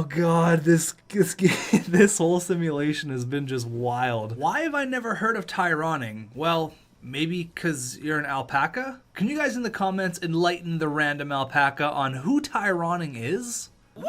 god, this whole simulation has been just wild. Why have I never heard of tyroning? Well, maybe because you're an alpaca? Can you guys in the comments enlighten the random alpaca on who tyroning is? Woo!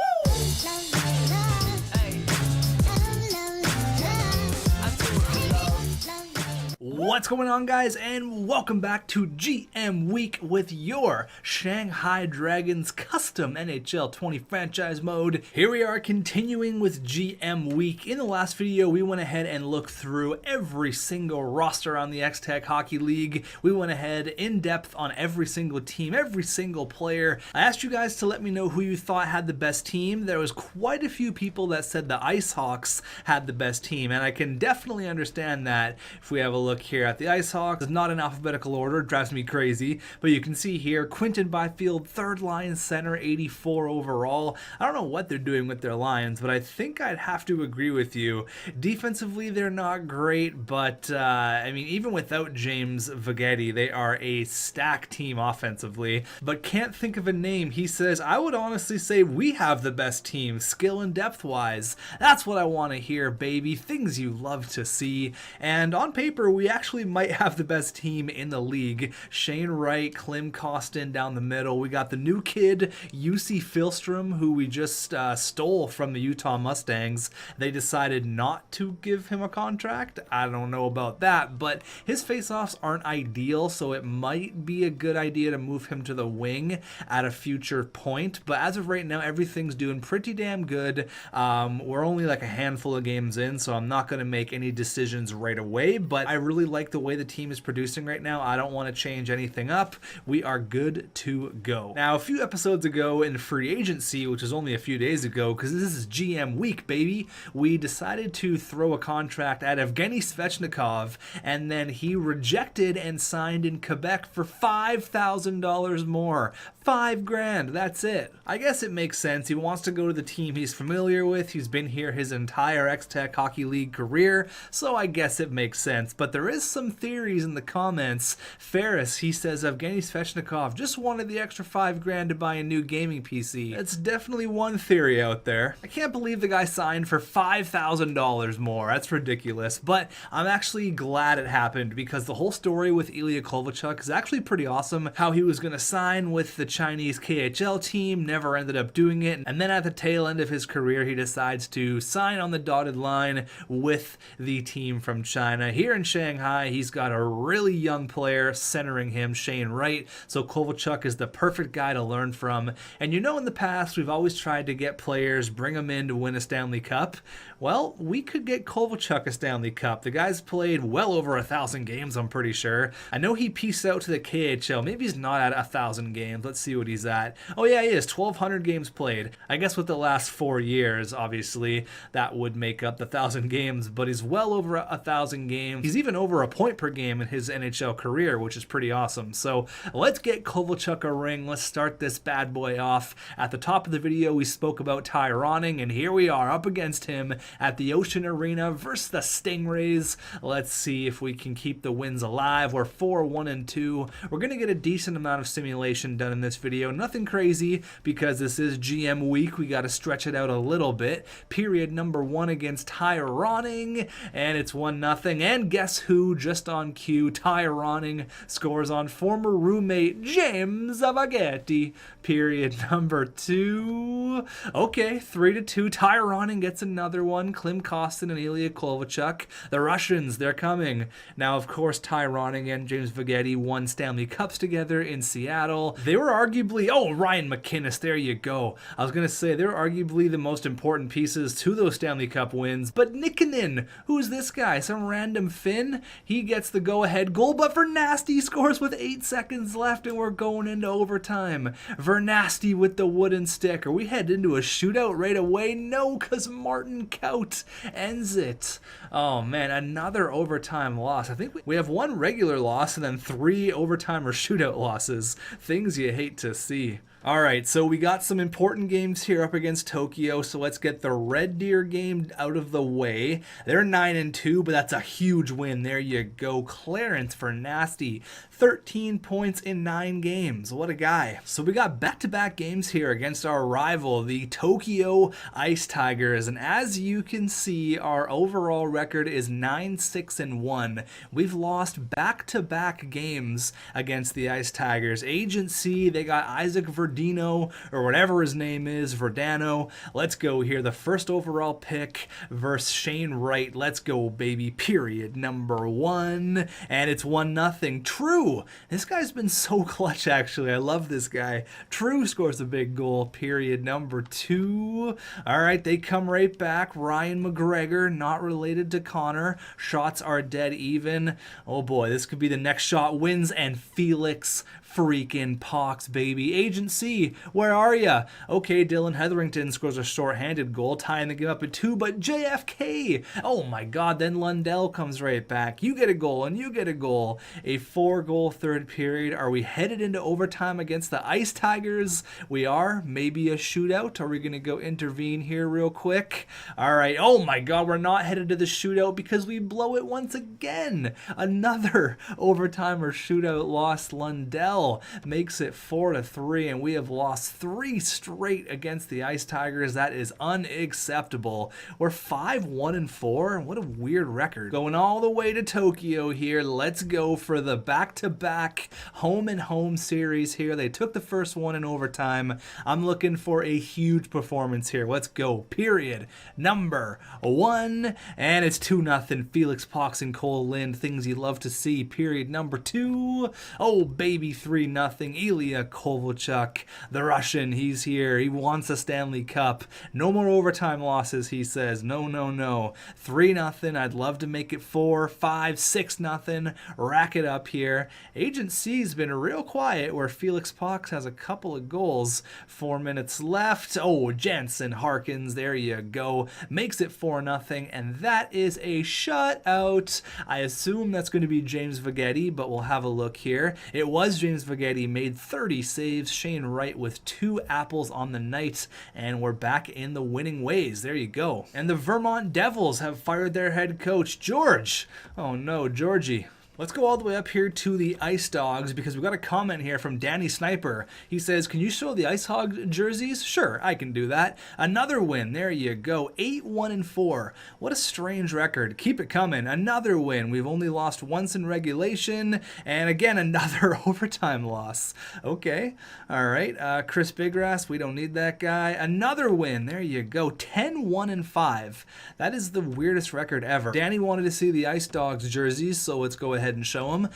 What's going on, guys, and welcome back to GM Week with your Shanghai Dragons custom NHL 20 franchise mode. Here we are continuing with GM Week. In the last video, we went ahead and looked through every single roster on the xTech Hockey League. We went ahead in depth on every single team, every single player. I asked you guys to let me know who you thought had the best team. There was quite a few people that said the Ice Hawks had the best team, and I can definitely understand that. If we have a look here at the Ice Hawks, it's not in alphabetical order, it drives me crazy, but you can see here Quinton Byfield, third line center, 84 overall. I don't know what they're doing with their lines, but I think I'd have to agree with you. Defensively, they're not great, but I mean, even without James Vagetti, they are a stacked team offensively. But can't think of a name. He says, I would honestly say we have the best team, skill and depth wise. That's what I want to hear, baby. Things you love to see. And on paper, we actually might have the best team in the league. Shane Wright, Klim Kostin down the middle. We got the new kid, UC Filstrom, who we just stole from the Utah Mustangs. They decided not to give him a contract. I don't know about that, but his faceoffs aren't ideal, so it might be a good idea to move him to the wing at a future point. But as of right now, everything's doing pretty damn good. We're only like a handful of games in, so I'm not going to make any decisions right away, but I really like the way the team is producing right now. I don't want to change anything up. We are good to go. Now, a few episodes ago in free agency, which was only a few days ago, because this is GM week, baby, we decided to throw a contract at Evgeny Svechnikov, and then he rejected and signed in Quebec for $5,000 more. $5,000, that's it. I guess it makes sense. He wants to go to the team he's familiar with. He's been here his entire xTech Hockey League career, so I guess it makes sense. But there is some theories in the comments. Ferris, he says Evgeny Svechnikov just wanted the extra $5,000 to buy a new gaming PC. It's definitely one theory out there. I can't believe the guy signed for $5,000 more. That's ridiculous. But I'm actually glad it happened because the whole story with Ilya Kovalchuk is actually pretty awesome. How he was going to sign with the Chinese KHL team, never ended up doing it, and then at the tail end of his career, he decides to sign on the dotted line with the team from China. Here in Shanghai, he's got a really young player centering him, Shane Wright, so Kovalchuk is the perfect guy to learn from. And you know, in the past, we've always tried to get players, bring them in to win a Stanley Cup. Well, we could get Kovalchuk a Stanley Cup. The guy's played well over 1,000 games, I'm pretty sure. I know he pieced out to the KHL. Maybe he's not at 1,000 games. Let's see what he's at. Oh yeah, he is. 1,200 games played. I guess with the last 4 years, obviously, that would make up the 1,000 games, but he's well over 1,000 games. He's even over a point per game in his NHL career, which is pretty awesome. So let's get Kovalchuk a ring. Let's start this bad boy off. At the top of the video, we spoke about tyroning, and here we are up against him at the Ocean Arena versus the Stingrays. Let's see if we can keep the wins alive. We're 4-1-2. We're going to get a decent amount of simulation done in this video. Nothing crazy because this is GM week. We got to stretch it out a little bit. Period number 1 against tyroning, and it's 1-0. And guess who? Just on cue, tyroning scores on former roommate James Vagetti. Period number 2. Okay, 3-2. Tyroning gets another one. Klim Kostin and Ilya Kovalchuk. The Russians, they're coming. Now, of course, tyroning and James Vagetti won Stanley Cups together in Seattle. They were arguably, oh, Ryan McInnes, there you go. I was going to say, they're arguably the most important pieces to those Stanley Cup wins. But Nikkanen, who's this guy? Some random Finn? He gets the go-ahead goal, but Vernasty scores with 8 seconds left, and we're going into overtime. Vernasty with the wooden stick. Are we headed into a shootout right away? No, because Martin Kaut ends it. Oh, man, another overtime loss. I think we have 1 regular loss and then 3 overtime or shootout losses. Things you hate to see. All right, so we got some important games here up against Tokyo, so let's get the Red Deer game out of the way. They're 9-2, but that's a huge win. There you go. Clarence Vernasty, 13 points in 9 games. What a guy. So we got back-to-back games here against our rival, the Tokyo Ice Tigers. And as you can see, our overall record is 9-6-1. We've lost back-to-back games against the Ice Tigers. Agency, they got Isaac Verdino, or whatever his name is, Verdano. Let's go here. The first overall pick versus Shane Wright. Let's go, baby. Period number 1. And it's 1-0. True. This guy's been so clutch, actually. I love this guy. True scores a big goal. Period number 2. All right, they come right back. Ryan McGregor, not related to Connor. Shots are dead even. Oh boy, this could be the next shot wins. And Felix freaking Pox, baby. Agency, where are ya? Okay, Dylan Hetherington scores a short-handed goal, tying the game up at 2, but JFK, oh my god, then Lundell comes right back. You get a goal, and you get a goal. A 4-goal third period. Are we headed into overtime against the Ice Tigers? We are. Maybe a shootout. Are we going to go intervene here real quick? All right, oh my god, we're not headed to the shootout because we blow it once again. Another overtime or shootout loss. Lundell makes it 4-3, and we have lost 3 straight against the Ice Tigers. That is unacceptable. We're 5-1-4. What a weird record. Going all the way to Tokyo here. Let's go for the back-to-back home and home series here. They took the first one in overtime. I'm looking for a huge performance here. Let's go. Period number 1, and it's 2-0. Felix Pox and Cole Lind, things you love to see. Period number 2. Oh baby, 3-0. Ilya Kovalchuk, the Russian, he's here. He wants a Stanley Cup. No more overtime losses, he says. No, no, no. 3-0. I'd love to make it 4, 5, 6-0. Rack it up here. Agent C's been real quiet, where Felix Pox has a couple of goals. 4 minutes left. Oh, Jansen Harkins, there you go. Makes it 4-0, and that is a shutout. I assume that's going to be James Vagetti, but we'll have a look here. It was James Vagetti, made 30 saves. Shane Wright with 2 apples on the night, and we're back in the winning ways. There you go. And the Vermont Devils have fired their head coach, George. Oh no, Georgie. Let's go all the way up here to the Ice Dogs, because we got a comment here from Danny Sniper. He says, can you show the Ice Hog jerseys? Sure, I can do that. Another win. There you go. 8-1-4. What a strange record. Keep it coming. Another win. We've only lost once in regulation, and again, another overtime loss. Okay. All right. Chris Biggrass, we don't need that guy. Another win. There you go. 10-1-5. That is the weirdest record ever. Danny wanted to see the Ice Dogs jerseys, so let's go ahead and show them.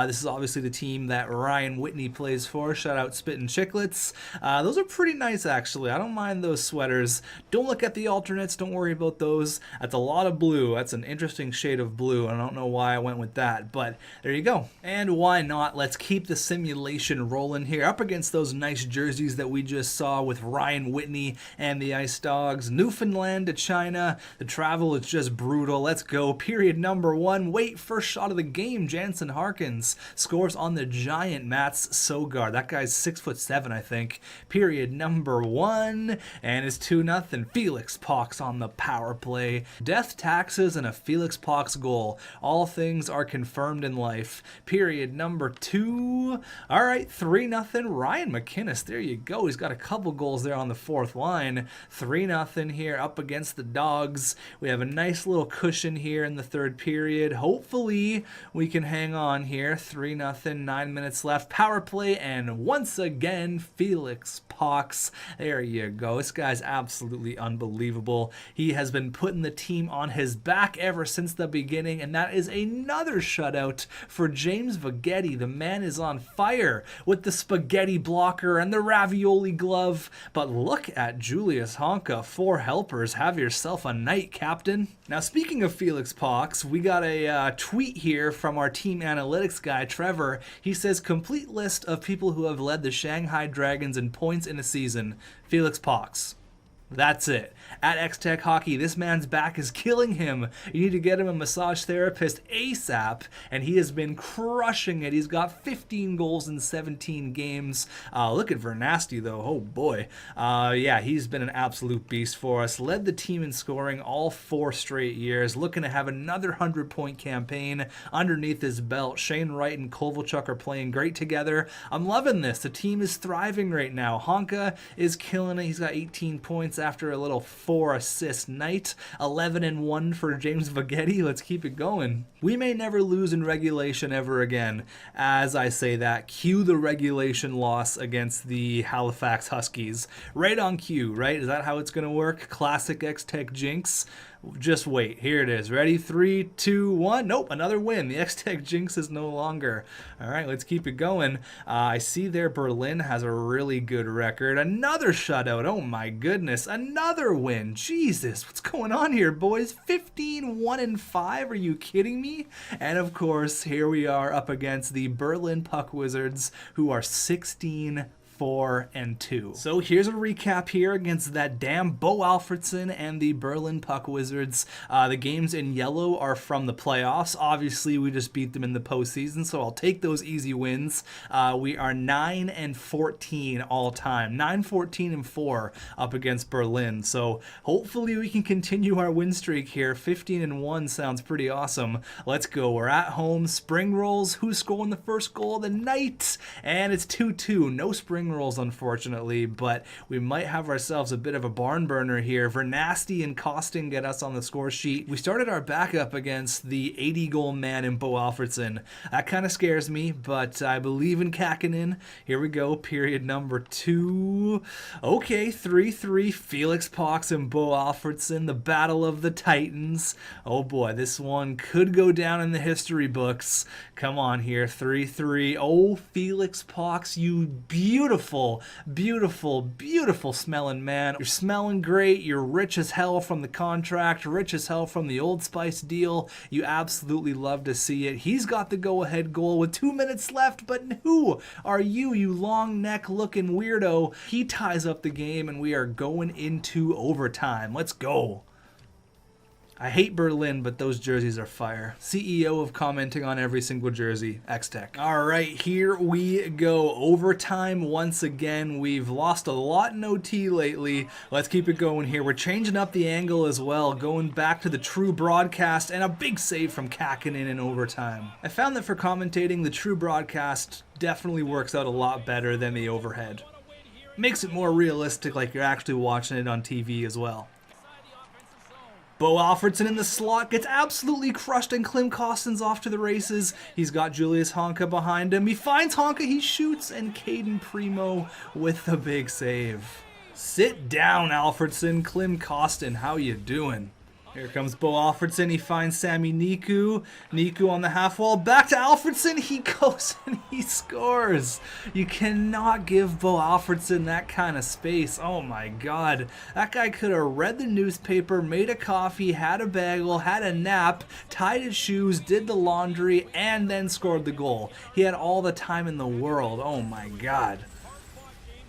This is obviously the team that Ryan Whitney plays for. Shout out Spittin' Chicklets. Those are pretty nice, actually. I don't mind those sweaters. Don't look at the alternates. Don't worry about those. That's a lot of blue. That's an interesting shade of blue. I don't know why I went with that, but there you go. And why not? Let's keep the simulation rolling here up against those nice jerseys that we just saw with Ryan Whitney and the Ice Dogs. Newfoundland to China. The travel is just brutal. Let's go. Period number 1. Wait, first shot of the game. Jansen Harkins scores on the giant Mats Sogard. That guy's 6'7", I think. Period number 1, and it's 2-0. Felix Pox on the power play. Death, taxes, and a Felix Pox goal. All things are confirmed in life. Period number 2. All right, 3-0. Ryan McInnes. There you go. He's got a couple goals there on the 4th line. 3-0 here up against the Dogs. We have a nice little cushion here in the 3rd period. Hopefully we can hang on here. 3-0, 9 minutes left. Power play, and once again, Felix Pox. There you go. This guy's absolutely unbelievable. He has been putting the team on his back ever since the beginning, and that is another shutout for James Vagetti. The man is on fire with the spaghetti blocker and the ravioli glove. But look at Julius Honka. 4 helpers. Have yourself a night, Captain. Now, speaking of Felix Pox, we got a tweet here from our team analytics guy, Trevor. He says, complete list of people who have led the Shanghai Dragons in points in a season. Felix Pox. That's it. At xTech Hockey, this man's back is killing him. You need to get him a massage therapist ASAP, and he has been crushing it. He's got 15 goals in 17 games. Look at Vernasty, though. Oh, boy. Yeah, he's been an absolute beast for us. Led the team in scoring all 4 straight years. Looking to have another 100-point campaign underneath his belt. Shane Wright and Kovalchuk are playing great together. I'm loving this. The team is thriving right now. Honka is killing it. He's got 18 points after a little 4-assist night. 11-1 for James Vagetti. Let's keep it going. We may never lose in regulation ever again. As I say that, cue the regulation loss against the Halifax Huskies. Right on cue, right? Is that how it's going to work? Classic xTech jinx. Just wait. Here it is. Ready? 3, 2, 1. Nope, another win. The xTech jinx is no longer. All right, let's keep it going. I see there Berlin has a really good record. Another shutout. Oh my goodness. Another win. Jesus, what's going on here, boys? 15-1-5. Are you kidding me? And of course, here we are up against the Berlin Puck Wizards, who are 16-4-2. So here's a recap here against that damn Bo Alfredson and the Berlin Puck Wizards. The games in yellow are from the playoffs. Obviously, we just beat them in the postseason, so I'll take those easy wins. We are 9-14 all time. 9-14-4 up against Berlin. So hopefully we can continue our win streak here. 15-1 sounds pretty awesome. Let's go. We're at home. Spring rolls. Who's scoring the first goal of the night? And it's 2-2. No spring rolls, unfortunately, but we might have ourselves a bit of a barn burner here. Vernasty and Costin get us on the score sheet. We started our backup against the 80-goal man in Bo Alfredson. That kind of scares me, but I believe in Kakinen. Here we go, period number 2. Okay, 3-3, Felix Pox and Bo Alfredson, the battle of the Titans. Oh boy, this one could go down in the history books. Come on here, 3-3. Oh, Felix Pox, you beautiful, beautiful, beautiful smelling man. You're smelling great. You're rich as hell from the contract, rich as hell from the Old Spice deal. You absolutely love to see it. He's got the go-ahead goal with 2 minutes left, but who are you, you long neck looking weirdo? He ties up the game and we are going into overtime. Let's go. I hate Berlin, but those jerseys are fire. CEO of commenting on every single jersey, xTech. All right, here we go. Overtime once again. We've lost a lot in OT lately. Let's keep it going here. We're changing up the angle as well, going back to the true broadcast, and a big save from Kakinen in overtime. I found that for commentating, the true broadcast definitely works out a lot better than the overhead. Makes it more realistic, like you're actually watching it on TV as well. Bo Alfredson in the slot gets absolutely crushed, and Klim Kostin's off to the races. He's got Julius Honka behind him. He finds Honka, he shoots, and Caden Primo with the big save. Sit down, Alfredson. Klim Kostin, how you doing? Here comes Bo Alfredson. He finds Sami Niku. Niku on the half wall. Back to Alfredson. He goes and he scores. You cannot give Bo Alfredson that kind of space. Oh my God. That guy could have read the newspaper, made a coffee, had a bagel, had a nap, tied his shoes, did the laundry, and then scored the goal. He had all the time in the world. Oh my God.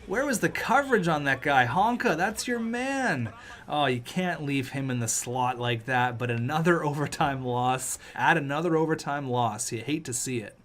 Where was the coverage on that guy? Honka, that's your man. Oh, you can't leave him in the slot like that, but another overtime loss. Add another overtime loss. You hate to see it.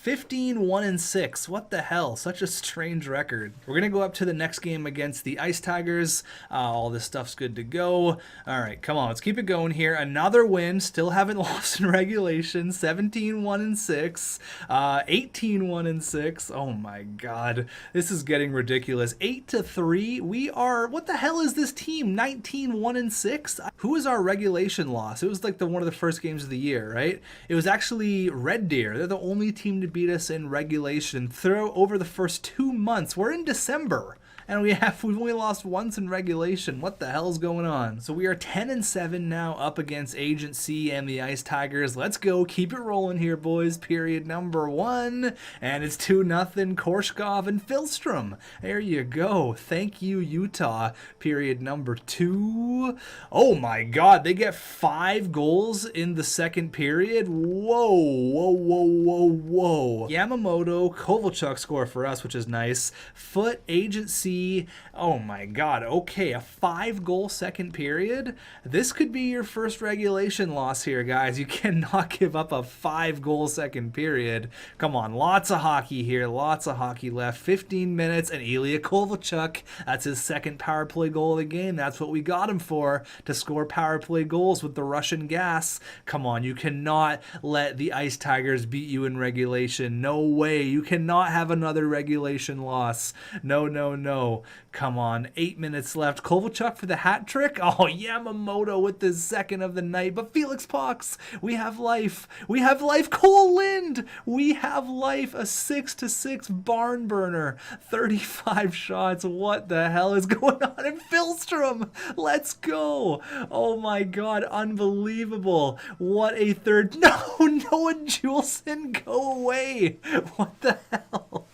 15-1-6. What the hell? Such a strange record. We're going to go up to the next game against the Ice Tigers. All this stuff's good to go. All right, come on. Let's keep it going here. Another win. Still haven't lost in regulation. 17-1-6. 18-1-6. Oh my God. This is getting ridiculous. 8-3. We are... What the hell is this team? 19-1-6? Who is our regulation loss? It was like one of the first games of the year, right? It was actually Red Deer. They're the only team to beat us in regulation over the first 2 months. We're in December. And we've only lost once in regulation. What the hell's going on? So we are 10-7 now up against Agent C and the Ice Tigers. Let's go. Keep it rolling here, boys. Period number 1. And it's 2-0 Korshkov and Filstrom. There you go. Thank you, Utah. Period number 2. Oh my God. They get 5 goals in the second period. Whoa, whoa, whoa, whoa, whoa. Yamamoto, Kovalchuk score for us, which is nice. Foot, Agent C, see. Oh my god, okay, a 5-goal second period. This could be your first regulation loss here, guys. You cannot give up a 5-goal second period. Come on, lots of hockey here, lots of hockey left. 15 minutes, and Ilya Kovalchuk, that's his second power play goal of the game. That's what we got him for, to score power play goals with the Russian gas. Come on, you cannot let the Ice Tigers beat you in regulation. No way. You cannot have another regulation loss. No, no, no. Come on. 8 minutes left. Kovalchuk for the hat trick. Oh, Yamamoto with the second of the night. But Felix Pox, we have life. We have life. Cole Lind, we have life. A 6-6 barn burner. 35 shots. What the hell is going on? And Philstrom, let's go. Oh my god, unbelievable. What a third. No, Noah Juleson, go away. What the hell?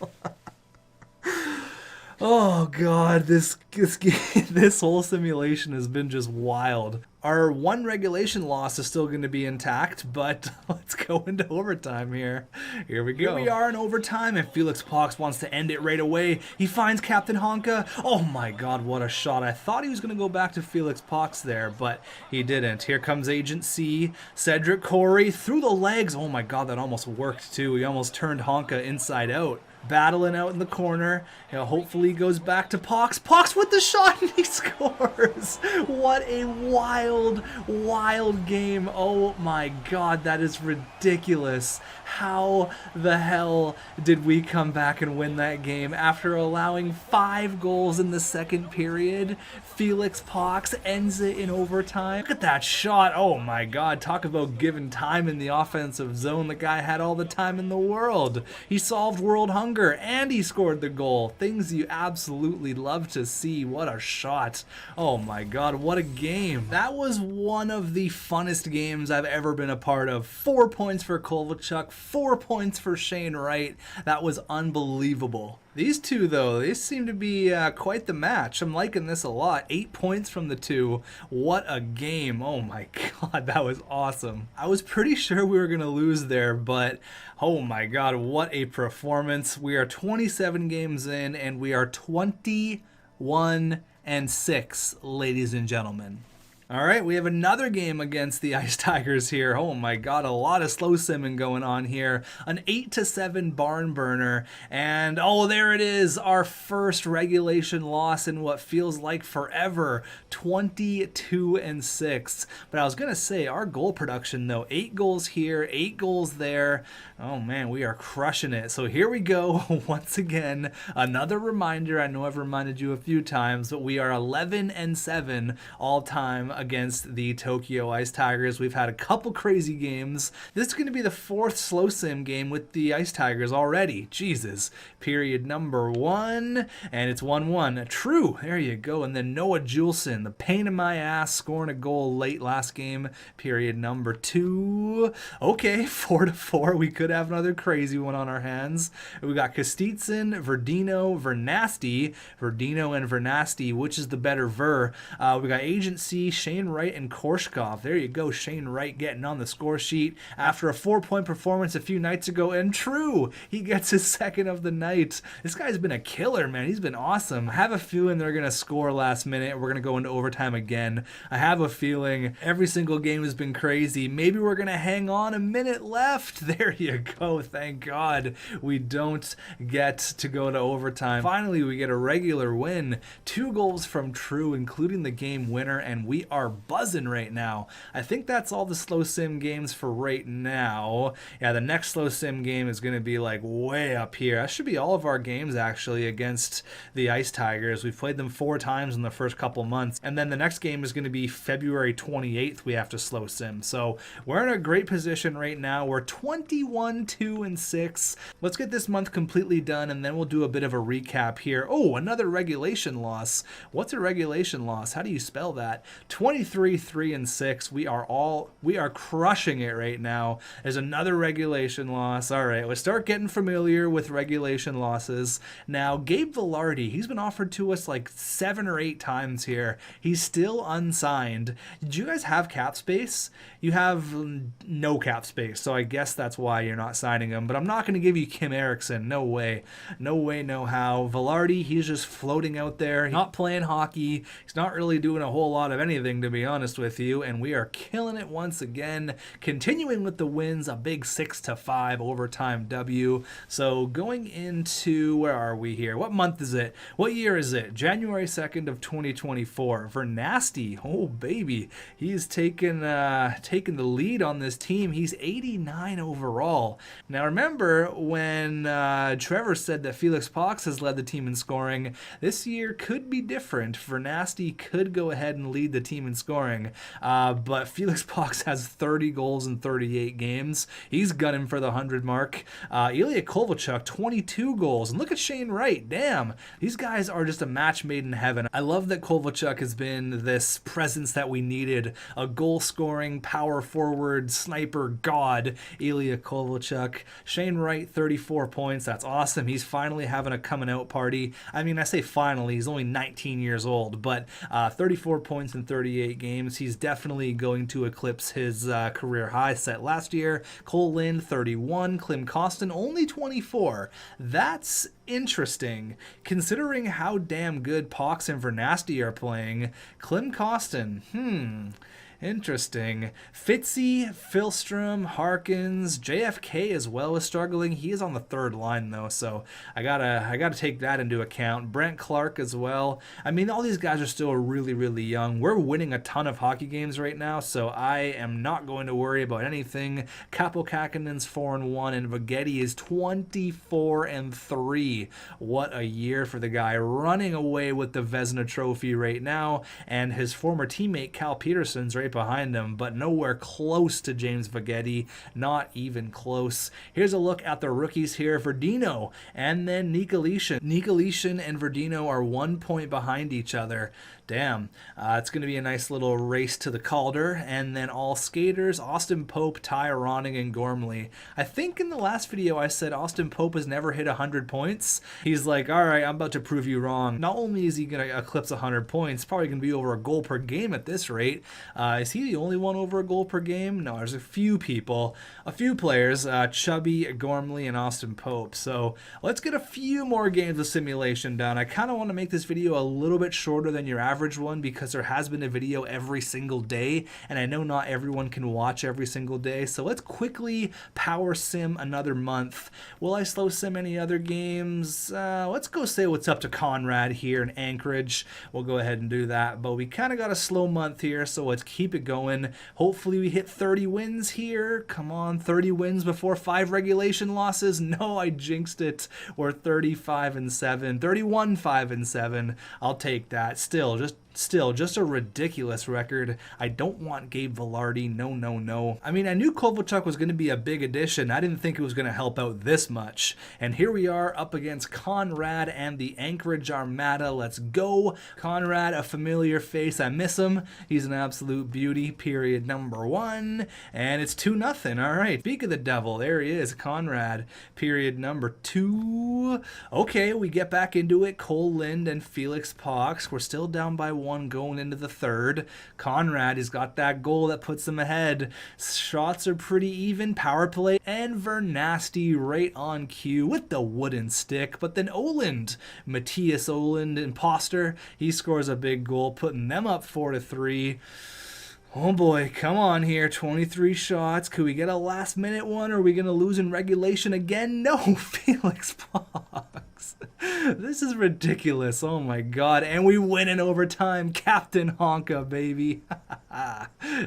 Oh god, this whole simulation has been just wild. Our one regulation loss is still going to be intact, but let's go into overtime here. Here we go. Here we are in overtime, and Felix Pox wants to end it right away. He finds Captain Honka. Oh my god, what a shot. I thought he was going to go back to Felix Pox there, but he didn't. Here comes Agent C. Cedric Corey through the legs. Oh my god, that almost worked too. He almost turned Honka inside out. Battling out in the corner. Hopefully he goes back to Pox. Pox with the shot, and he scores. What a wild, wild game. Oh my god, that is ridiculous. How the hell did we come back and win that game after allowing 5 goals in the second period? Felix Pox ends it in overtime. Look at that shot. Oh my god, talk about giving time in the offensive zone. The guy had all the time in the world. He solved world hunger, and he scored the goal. Things you absolutely love to see. What a shot. Oh my god, what a game. That was one of the funnest games I've ever been a part of. 4 points for Kovalchuk, 4 points for Shane Wright. That was unbelievable. These two, though, they seem to be quite the match. I'm liking this a lot. 8 points from the two. What a game. Oh my god, that was awesome. I was pretty sure we were going to lose there, but oh my god, what a performance. We are 27 games in, and we are 21-6, ladies and gentlemen. All right, we have another game against the Ice Tigers here. Oh my god, a lot of slow simming going on here. An 8-7 barn burner, and oh, there it is, our first regulation loss in what feels like forever. 22-6. But I was gonna say, our goal production though, 8 goals here, 8 goals there. Oh man, we are crushing it. So here we go, once again, another reminder. I know I've reminded you a few times, but we are 11-7 all time against the Tokyo Ice Tigers. We've had a couple crazy games. This is going to be the 4th slow sim game with the Ice Tigers already. Jesus. Period number 1, and it's 1-1. True. There you go. And then Noah Juleson, the pain in my ass, scoring a goal late last game. Period number 2. Okay, 4-4. We could have another crazy one on our hands. We got Kostitsin, Verdino, Vernasty. Verdino and Vernasty, which is the better Ver? We got Agent C, Shane Wright, and Korshkov. There you go, Shane Wright getting on the score sheet after a 4-point performance a few nights ago, and true, he gets his second of the night. This guy's been a killer, man. He's been awesome. I have a feeling they're going to score last minute. We're going to go into overtime again. I have a feeling every single game has been crazy. Maybe we're going to hang on. A minute left. There you go. Thank God we don't get to go to overtime. Finally, we get a regular win. 2 goals from True, including the game winner, and we are buzzing right now. I think that's all the slow sim games for right now. Yeah, the next slow sim game is going to be like way up here. That should be all of our games actually against the Ice Tigers. We've played them 4 times in the first couple months, and then the next game is going to be February 28th. We have to slow sim. So we're in a great position right now. We're 21-2-6. Let's get this month completely done, and then we'll do a bit of a recap here. Oh, another regulation loss. What's a regulation loss? How do you spell that? 23-3-6. We are crushing it right now. There's another regulation loss. All right, let's start getting familiar with regulation losses. Now, Gabe Vilardi, he's been offered to us like 7 or 8 times here. He's still unsigned. Did you guys have cap space? You have no cap space, so I guess that's why you're not signing him. But I'm not going to give you Kim Erickson. No way. No way, no how. Vilardi, he's just floating out there, not playing hockey. He's not really doing a whole lot of anything, to be honest with you. And we are killing it once again. Continuing with the wins, a big 6-5 overtime W. So going into, where are we here? What month is it? What year is it? January 2nd of 2024. Vernasty, oh baby, he's taken the lead on this team. He's 89 overall. Now remember when Trevor said that Felix Pox has led the team in scoring, this year could be different. Vernasty could go ahead and lead the team in scoring, but Felix Pox has 30 goals in 38 games. He's gunning for the 100 mark. Ilya Kovalchuk, 22 goals. And look at Shane Wright. Damn, these guys are just a match made in heaven. I love that Kovalchuk has been this presence that we needed. A goal-scoring, power forward, sniper god, Ilya Kovalchuk. Shane Wright, 34 points. That's awesome. He's finally having a coming-out party. I mean, I say finally. He's only 19 years old, but 34 points in 38 games. He's definitely going to eclipse his career high set last year. Cole Lind, 31. Klim Kostin, only 24. That's interesting, considering how damn good Pox and Vernasty are playing. Klim Kostin, interesting. Fitzy, Philstrom, Harkins, JFK as well is struggling. He is on the 3rd line though, so I gotta take that into account. Brent Clark as well. I mean, all these guys are still really, really young. We're winning a ton of hockey games right now, so I am not going to worry about anything. Capo Kakinen's 4-1, and Vagetti is 24-3. What a year for the guy, running away with the Vezina Trophy right now, and his former teammate Cal Peterson's right behind him, but nowhere close to James Vagetti, not even close. Here's a look at the rookies here. Verdino and then Nikolitin. Nikolitin and Verdino are 1 point behind each other. Damn, it's going to be a nice little race to the Calder. And then all skaters, Austin Pope, Ty Ronning, and Gormley. I think in the last video I said Austin Pope has never hit 100 points. He's like, all right, I'm about to prove you wrong. Not only is he going to eclipse 100 points, probably going to be over a goal per game at this rate. Is he the only one over a goal per game? No, there's a few people, a few players, Chubby, Gormley, and Austin Pope. So let's get a few more games of simulation done. I kind of want to make this video a little bit shorter than your average one, because there has been a video every single day, and I know not everyone can watch every single day. So let's quickly power sim another month. Will I slow sim any other games? Let's go say what's up to Conrad here in Anchorage. We'll go ahead and do that, but we kind of got a slow month here, so let's keep it going. Hopefully we hit 30 wins here. Come on, 30 wins before 5 regulation losses. No, I jinxed it. We're 35-7, 31-5-7. I'll take that. Still, just a ridiculous record. I don't want Gabe Vilardi. No. I mean, I knew Kovalchuk was going to be a big addition. I didn't think it was going to help out this much. And here we are up against Conrad and the Anchorage Armada. Let's go. Conrad, a familiar face. I miss him. He's an absolute beauty. Period number 1. And it's 2-0. All right. Speak of the devil. There he is. Conrad. Period number 2. Okay, we get back into it. Cole Lind and Felix Pox. We're still down by 1 going into the 3rd. Conrad has got that goal that puts them ahead. Shots are pretty even. Power play, and Vernasty right on cue with the wooden stick. But then Oland, Matthias Oland, imposter, he scores a big goal, putting them up 4-3. Oh boy, come on here, 23 shots. Could we get a last minute one, or are we going to lose in regulation again? No, Felix Pox. This is ridiculous, oh my god. And we win in overtime. Captain Honka, baby.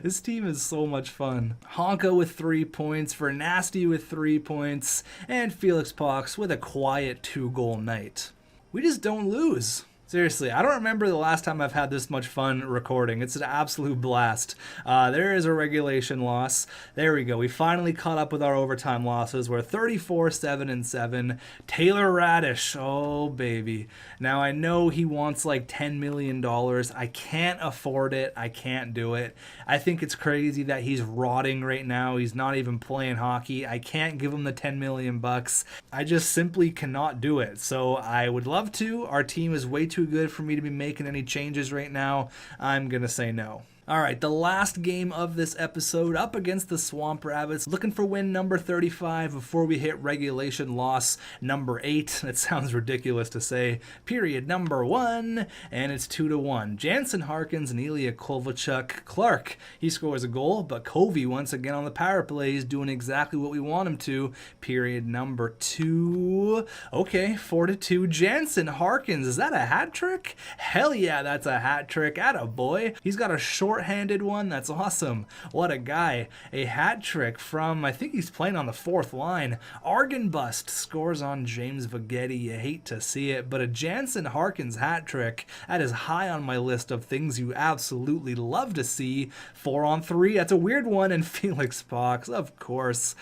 This team is so much fun. Honka with 3 points, Vernasty with 3 points, and Felix Pox with a quiet 2-goal night. We just don't lose. Seriously, I don't remember the last time I've had this much fun recording. It's an absolute blast. There is a regulation loss. There we go. We finally caught up with our overtime losses. We're 34-7-7. Taylor Radish. Oh, baby. Now, I know he wants like $10 million. I can't afford it. I can't do it. I think it's crazy that he's rotting right now. He's not even playing hockey. I can't give him the $10 million bucks. I just simply cannot do it. So I would love to. Our team is way too good for me to be making any changes right now. I'm gonna say no. All right, the last game of this episode up against the Swamp Rabbits, looking for win number 35 before we hit regulation loss number 8. It sounds ridiculous to say. Period number 1, and it's 2-1. Jansen Harkins and Ilya Kovalchuk. Clark, he scores a goal, but Kovy once again on the power play is doing exactly what we want him to. Period number 2. Okay, 4-2. Jansen Harkins, is that a hat trick? Hell yeah, that's a hat trick. Atta boy. He's got a short-handed one. That's awesome. What a guy. A hat trick from, I think he's playing on the 4th line. Argenbust scores on James Vagetti. You hate to see it, but a Jansen Harkins hat trick, that is high on my list of things you absolutely love to see. 4-on-3, that's a weird one, and Felix Pox, of course.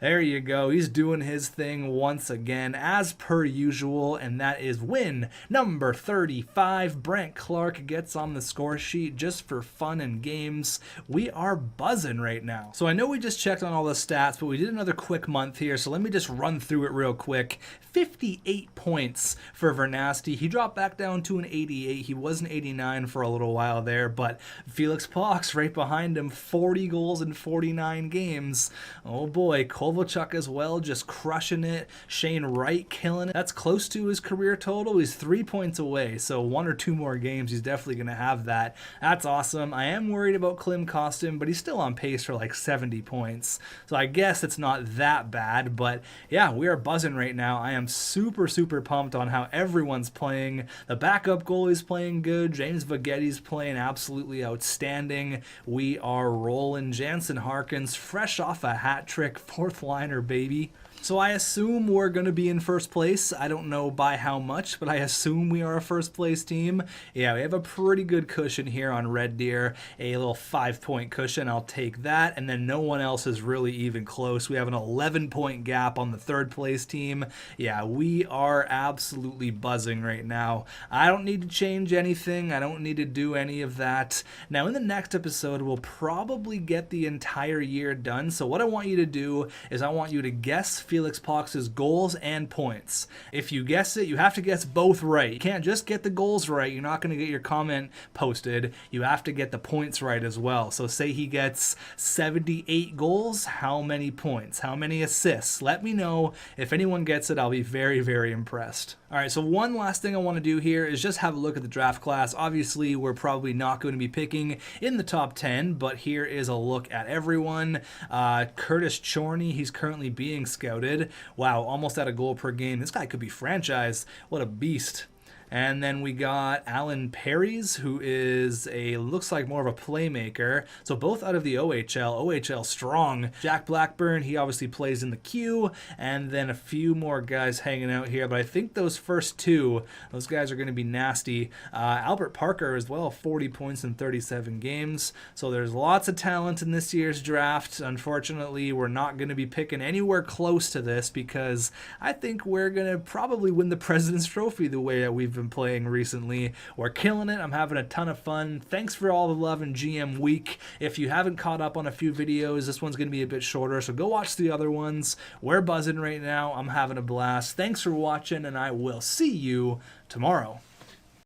There you go. He's doing his thing once again, as per usual, and that is win number 35. Brent Clark gets on the score sheet just for fun and games. We are buzzing right now. So I know we just checked on all the stats, but we did another quick month here, so let me just run through it real quick. 58 points for Vernasty. He dropped back down to an 88. He was an 89 for a little while there, but Felix Pox right behind him, 40 goals in 49 games. Oh boy, Kovalchuk as well, just crushing it. Shane Wright killing it. That's close to his career total. He's 3 points away, so 1 or 2 more games, he's definitely going to have that. That's awesome. I am worried about Klim Kostin, but he's still on pace for like 70 points. So I guess it's not that bad, but yeah, we are buzzing right now. I am super pumped on how everyone's playing. The backup goalie's playing good. James Vagetti's playing absolutely outstanding. We are rolling. Jansen Harkins, fresh off a hat trick, 4th liner, baby. So I assume we're going to be in first place. I don't know by how much, but I assume we are a first place team. Yeah, we have a pretty good cushion here on Red Deer. A little 5-point cushion. I'll take that. And then no one else is really even close. We have an 11-point gap on the 3rd place team. Yeah, we are absolutely buzzing right now. I don't need to change anything. I don't need to do any of that. Now, in the next episode, we'll probably get the entire year done. So what I want you to do is I want you to guess Felix Pox's goals and points. If you guess it, you have to guess both right. You can't just get the goals right. You're not going to get your comment posted. You have to get the points right as well. So say he gets 78 goals, how many points? How many assists? Let me know. If anyone gets it, I'll be very impressed. All right, so one last thing I want to do here is just have a look at the draft class. Obviously, we're probably not going to be picking in the top 10, but here is a look at everyone. Curtis Chorney, he's currently being scouted. Wow, almost at a goal per game. This guy could be franchised. What a beast. And then we got Alan Perry's, who is looks like more of a playmaker. So both out of the OHL strong. Jack Blackburn, he obviously plays in the queue. And then a few more guys hanging out here. But I think those first 2, those guys are going to be nasty. Albert Parker as well, 40 points in 37 games. So there's lots of talent in this year's draft. Unfortunately, we're not going to be picking anywhere close to this because I think we're going to probably win the President's Trophy the way that we've been playing recently. We're killing it. I'm having a ton of fun. Thanks for all the love in GM week. If you haven't caught up on a few videos, this one's going to be a bit shorter, so go watch the other ones. We're buzzing right now. I'm having a blast. Thanks for watching, and I will see you tomorrow.